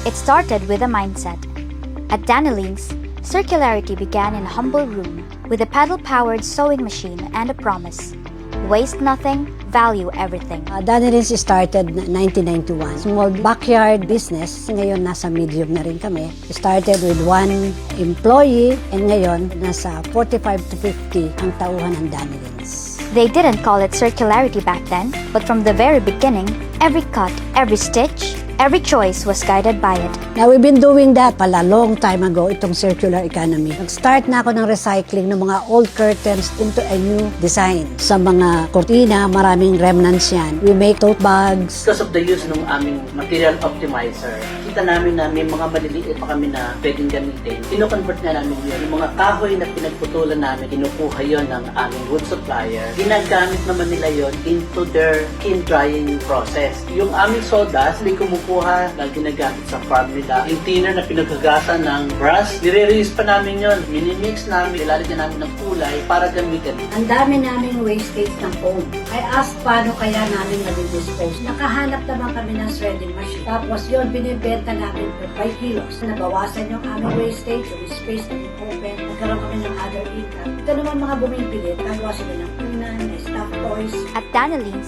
It started with a mindset. At Danilings, circularity began in a humble room with a pedal-powered sewing machine and a promise. Waste nothing, value everything. Danilings started 1991. Small backyard business. Ngayon nasa medium na rin kami. We started with 1 employee and ngayon nasa 45 to 50 ang tauhan ng Danilings. They didn't call it circularity back then, but from the very beginning, every cut, every stitch, every choice was guided by it. Now, we've been doing that pala long time ago, itong circular economy. Nag-start na ako ng recycling ng mga old curtains into a new design. Sa mga kortina, maraming remnants yan. We make tote bags. Because of the use ng aming material optimizer, kita namin na may mga maliliit pa kami na pwedeng gamitin. Kino-convert na namin yun. Yung mga kahoy na pinagputulan namin, kinukuha yun ng aming wood supplier. Ginagamit naman nila yun into their kiln drying process. Yung aming sodas, may kumukuha na ginagamit sa farm nila. Yung thinner na pinagkagasan ng brass, nire-reuse pa namin yun. Minimix namin, ilalagyan namin ng kulay para gamitin. Ang dami naming wastage ng foam. I asked paano kaya namin nadidispose. Nakahanap naman kami ng shredding machine. Tapos yun, binibenta namin per 5 kilos. Nabawasan yung aming wastage, yung space na open. Nagkaroon kami ng other income. Ito naman mga bumibili, nagawa sila ng punan, stuffed toys. At Danilings,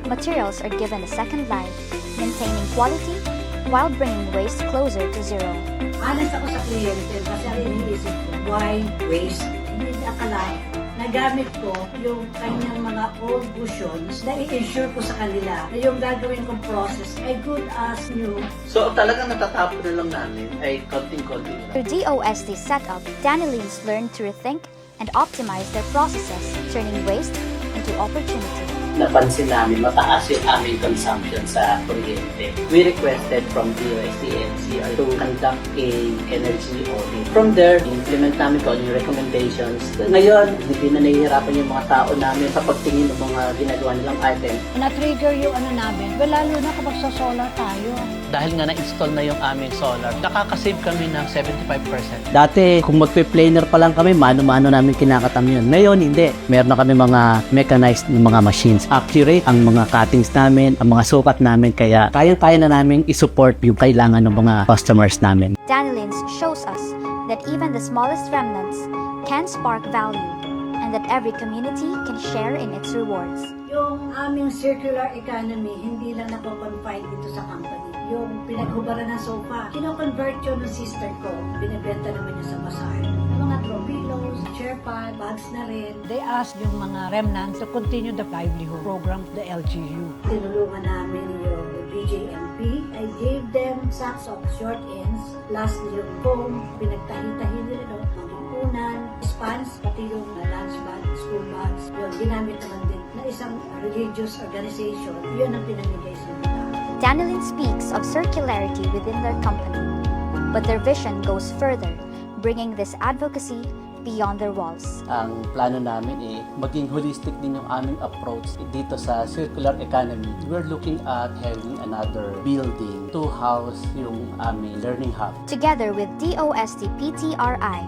materials are given a second life, maintaining quality while bringing waste closer to zero. Honest ako sa kliyente kasi ang iniisip ko, why waste? Hindi akalain. Nagamit ko yung kanyang mga old cushions na i-ensure ko sa kanila na yung gagawin kong process ay good as new. So talagang natatapon na lang namin ay konting-konti lang. Through DOST setup, Danilings learned to rethink and optimize their processes, turning waste into opportunity. Napansin namin mataas yung aming consumption sa kuryente. We requested from DOST NCR to conduct a energy audit. From there, implement namin kung ano yung recommendations. Ngayon, hindi na nahihirapan yung mga tao namin sa pagtingin ng mga ginagawa nilang items. Na-trigger yung namin, lalo na kapag sa solar tayo. Dahil nga na-install na yung aming solar, nakakasave kami ng 75%. Dati, kung magpe-planer pa lang kami, mano-mano namin kinakatam yun. Ngayon, hindi. Meron na kami mga mechanized na mga machines. Accurate ang mga cuttings namin, ang mga sukat namin, kaya kaya na namin isupport yung kailangan ng mga customers namin. Danilings shows us that even the smallest remnants can spark value and that every community can share in its rewards. Yung aming circular economy, hindi lang napapanfine dito sa company. Yung pinaghubaran ng sofa, kino-convert yun ng sister ko. Binibenta naman yun sa bazaar. Mga throw pillows, chair pad, bags na rin. They asked yung mga remnants to continue the livelihood program, the LGU. Tinulungan namin yung BJMP. I gave them sacks of short ends, plus yung foam, pinagtahi-tahi nila doon, mga unan, spans, pati yung lunch bag, school bags. Yun, ginamit naman din na isang religious organization. Yun ang pinamigay sa nila. Danilings speaks of circularity within their company, but their vision goes further, bringing this advocacy beyond their walls. Ang plano namin maging holistic din yung aming approach dito sa circular economy. We're looking at having another building to house yung aming learning hub. Together with DOST PTRI,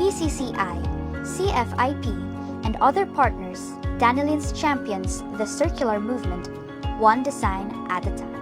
PCCI, CFIP, and other partners, Danilings champions the circular movement, one design at a time.